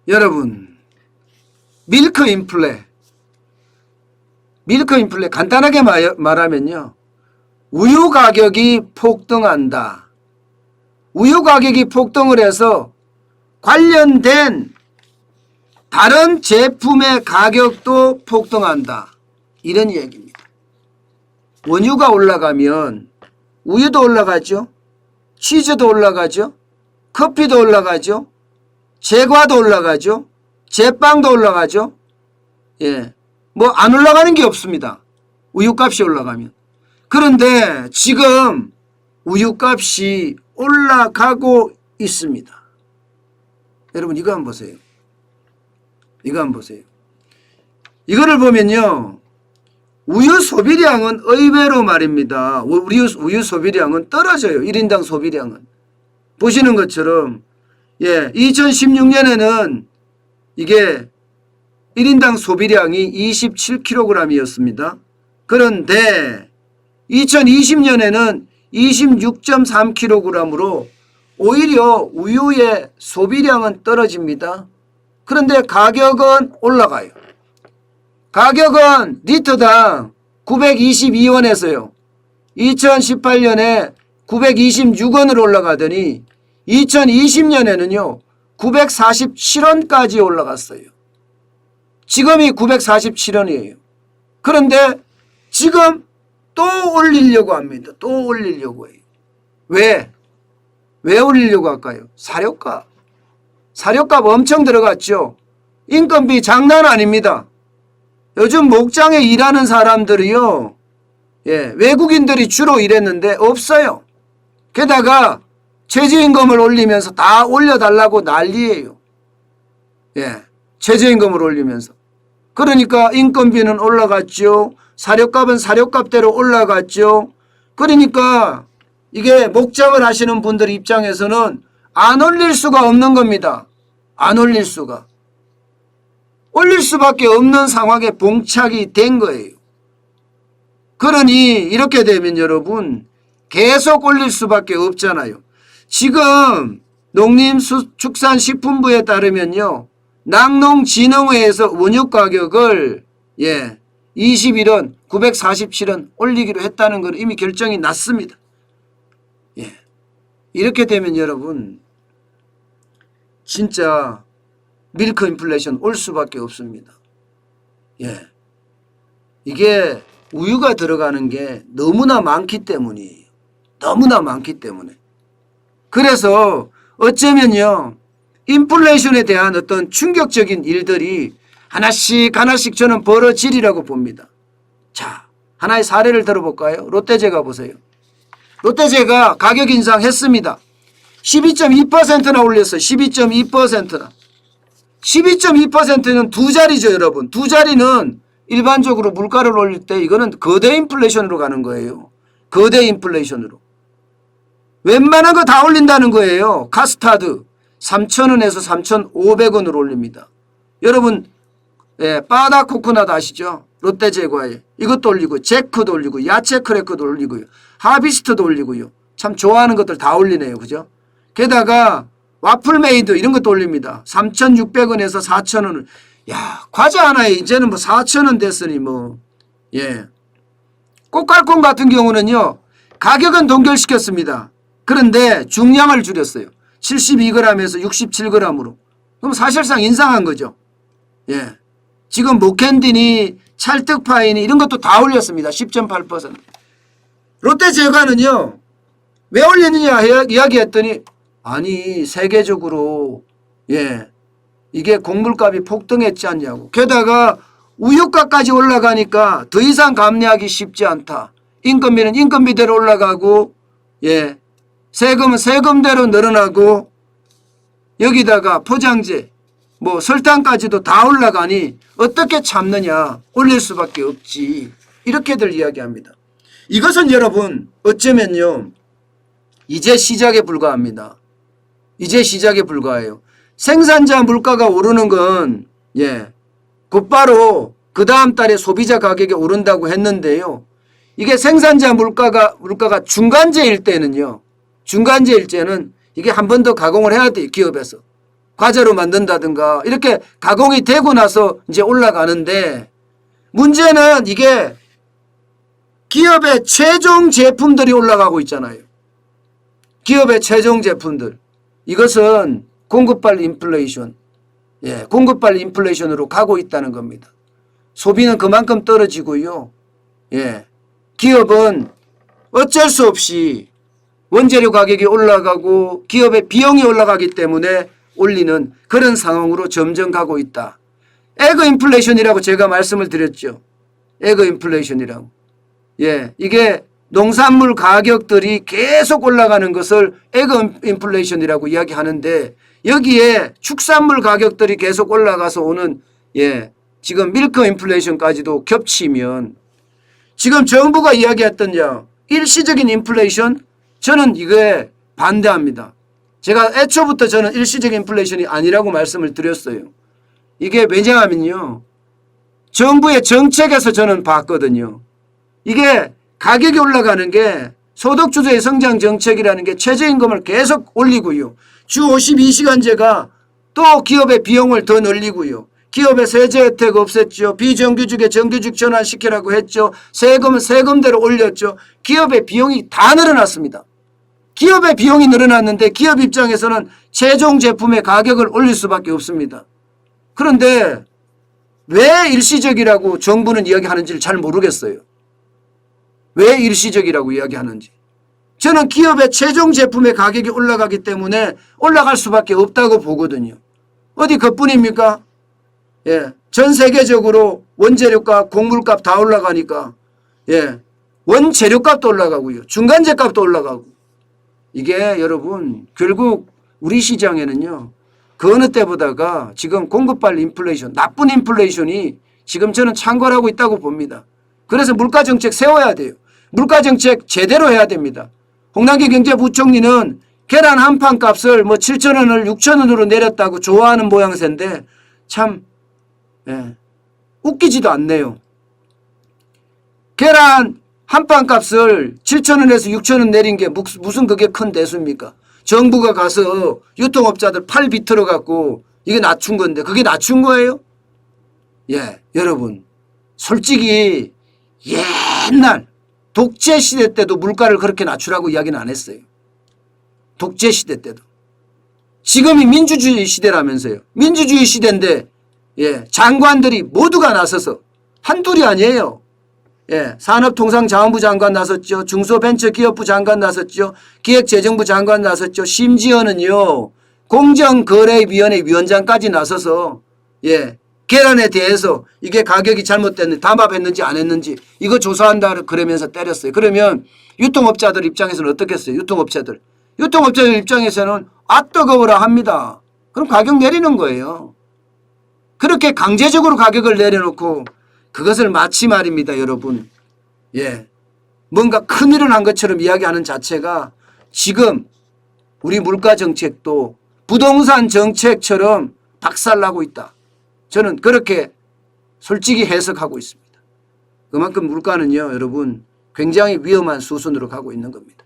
여러분, 밀크 인플레 간단하게 말하면요, 우유 가격이 폭등한다. 우유 가격이 폭등을 해서 관련된 다른 제품의 가격도 폭등한다, 이런 얘기입니다. 원유가 올라가면 우유도 올라가죠, 치즈도 올라가죠, 커피도 올라가죠, 제과도 올라가죠, 제빵도 올라가죠. 예, 뭐 안 올라가는 게 없습니다, 우유값이 올라가면. 그런데 지금 우유값이 올라가고 있습니다. 여러분, 이거 한번 보세요. 이거 한번 보세요. 이거를 보면요, 우유 소비량은 의외로 말입니다, 우유 소비량은 떨어져요. 1인당 소비량은. 보시는 것처럼 2016년에는 이게 1인당 소비량이 27kg이었습니다. 그런데 2020년에는 26.3kg으로 오히려 우유의 소비량은 떨어집니다. 그런데 가격은 올라가요. 가격은 리터당 922원에서요, 2018년에 926원으로 올라가더니 2020년에는요 947원까지 올라갔어요. 지금이 947원이에요. 그런데 지금 또 올리려고 합니다. 또 올리려고 해요. 왜 올리려고 할까요? 사료값 엄청 들어갔죠. 인건비 장난 아닙니다. 요즘 목장에 일하는 사람들이요, 외국인들이 주로 일했는데 없어요. 게다가 최저임금을 올리면서 다 올려달라고 난리예요. 최저임금을 올리면서. 그러니까 인건비는 올라갔죠. 사료값은 사료값대로 올라갔죠. 그러니까 이게 목장을 하시는 분들 입장에서는 안 올릴 수가 없는 겁니다. 안 올릴 수가. 올릴 수밖에 없는 상황에 봉착이 된 거예요. 그러니 이렇게 되면 여러분, 계속 올릴 수밖에 없잖아요. 지금 농림축산식품부에 따르면요, 낙농진흥회에서 원유 가격을 21원, 947원 올리기로 했다는 건 이미 결정이 났습니다. 이렇게 되면 여러분, 진짜 밀크 인플레이션 올 수밖에 없습니다. 이게 우유가 들어가는 게 너무나 많기 때문이에요. 너무나 많기 때문에. 그래서 어쩌면요, 인플레이션에 대한 어떤 충격적인 일들이 하나씩 저는 벌어지리라고 봅니다. 자, 하나의 사례를 들어볼까요? 롯데제과 보세요. 롯데제과 가격 인상했습니다. 12.2%나 올렸어요. 12.2%나. 12.2%는 두 자리죠, 여러분. 두 자리는 일반적으로 물가를 올릴 때 이거는 거대 인플레이션으로 가는 거예요. 거대 인플레이션으로. 웬만한 거 다 올린다는 거예요. 카스타드 3,000원에서 3,500원으로 올립니다. 여러분, 바다 코코넛 아시죠? 롯데제과에 이것도 올리고, 제크도 올리고, 야채 크래커도 올리고요, 하비스트도 올리고요. 참 좋아하는 것들 다 올리네요. 그죠? 게다가 와플메이드 이런 것도 올립니다. 3,600원에서 4,000원을. 야, 과자 하나에 이제는 뭐 4,000원 됐으니 뭐. 꽃갈콘 같은 경우는요, 가격은 동결시켰습니다. 그런데 중량을 줄였어요. 72g에서 67g으로. 그럼 사실상 인상한 거죠. 지금 목캔디니 찰떡파이니 이런 것도 다 올렸습니다. 10.8%. 롯데제과는요, 왜 올렸느냐 이야기했더니, 아니 세계적으로 이게 곡물값이 폭등했지 않냐고. 게다가 우유값까지 올라가니까 더 이상 감내하기 쉽지 않다. 인건비는 인건비대로 올라가고, 세금은 세금대로 늘어나고, 여기다가 포장재 뭐 설탕까지도 다 올라가니 어떻게 참느냐, 올릴 수밖에 없지, 이렇게들 이야기합니다. 이것은 여러분 어쩌면요, 이제 시작에 불과합니다. 이제 시작에 불과해요. 생산자 물가가 오르는 건 곧바로 그 다음 달에 소비자 가격이 오른다고 했는데요, 이게 생산자 물가가 중간재일 때는요, 중간재일 때는 이게 한 번 더 가공을 해야 돼요. 기업에서. 과자로 만든다든가 이렇게 가공이 되고 나서 이제 올라가는데 문제는 이게 기업의 최종 제품들이 올라가고 있잖아요. 기업의 최종 제품들. 이것은 공급발 인플레이션. 예, 공급발 인플레이션으로 가고 있다는 겁니다. 소비는 그만큼 떨어지고요. 예, 기업은 어쩔 수 없이 원재료 가격이 올라가고 기업의 비용이 올라가기 때문에 올리는 그런 상황으로 점점 가고 있다. 에그 인플레이션이라고 제가 말씀을 드렸죠. 에그 인플레이션이라고. 예, 이게 농산물 가격들이 계속 올라가는 것을 에그 인플레이션이라고 이야기하는데 여기에 축산물 가격들이 계속 올라가서 오는 예, 지금 밀크 인플레이션까지도 겹치면 지금 정부가 이야기했던 일시적인 인플레이션 저는 이거에 반대합니다. 제가 애초부터 저는 일시적인 인플레이션이 아니라고 말씀을 드렸어요. 이게 왜냐하면요. 정부의 정책에서 저는 봤거든요. 이게 가격이 올라가는 게 소득주도의 성장 정책이라는 게 최저임금을 계속 올리고요. 주 52시간제가 또 기업의 비용을 더 늘리고요. 기업의 세제 혜택 없앴죠. 비정규직에 정규직 전환시키라고 했죠. 세금은 세금대로 올렸죠. 기업의 비용이 다 늘어났습니다. 기업의 비용이 늘어났는데 기업 입장에서는 최종 제품의 가격을 올릴 수밖에 없습니다. 그런데 왜 일시적이라고 정부는 이야기하는지를 잘 모르겠어요. 왜 일시적이라고 이야기하는지. 저는 기업의 최종 제품의 가격이 올라가기 때문에 올라갈 수밖에 없다고 보거든요. 어디 그뿐입니까? 예, 전 세계적으로 원재료값, 곡물값 다 올라가니까 예, 원재료값도 올라가고요. 중간재값도 올라가고. 이게 여러분 결국 우리 시장에는요. 그 어느 때보다가 지금 공급발 인플레이션, 나쁜 인플레이션이 지금 저는 창궐하고 있다고 봅니다. 그래서 물가정책 세워야 돼요. 물가정책 제대로 해야 됩니다. 홍남기 경제부총리는 계란 한 판 값을 뭐 7,000원을 6,000원으로 내렸다고 좋아하는 모양새인데 참 예, 웃기지도 않네요. 계란 한 판 값을 7,000원에서 6,000원 내린 게 무슨 그게 큰 대수입니까? 정부가 가서 유통업자들 팔 비틀어 갖고 이게 낮춘 건데 그게 낮춘 거예요? 예, 여러분 솔직히 옛날 독재 시대 때도 물가를 그렇게 낮추라고 이야기는 안 했어요. 독재 시대 때도. 지금이 민주주의 시대라면서요. 민주주의 시대인데 예, 장관들이 모두가 나서서 한둘이 아니에요. 예, 산업통상자원부 장관 나섰죠. 중소벤처기업부 장관 나섰죠. 기획재정부 장관 나섰죠. 심지어는요. 공정거래위원회 위원장까지 나서서 예, 계란에 대해서 이게 가격이 잘못됐는지 담합했는지 안 했는지 이거 조사한다 그러면서 때렸어요. 그러면 유통업자들 입장에서는 어떻겠어요? 유통업자들 입장에서는 아 뜨거워라 합니다. 그럼 가격 내리는 거예요. 그렇게 강제적으로 가격을 내려놓고 그것을 마치 말입니다. 여러분. 예, 뭔가 큰일을 한 것처럼 이야기하는 자체가 지금 우리 물가정책도 부동산 정책처럼 박살나고 있다. 저는 그렇게 솔직히 해석하고 있습니다. 그만큼 물가는요. 여러분 굉장히 위험한 수순으로 가고 있는 겁니다.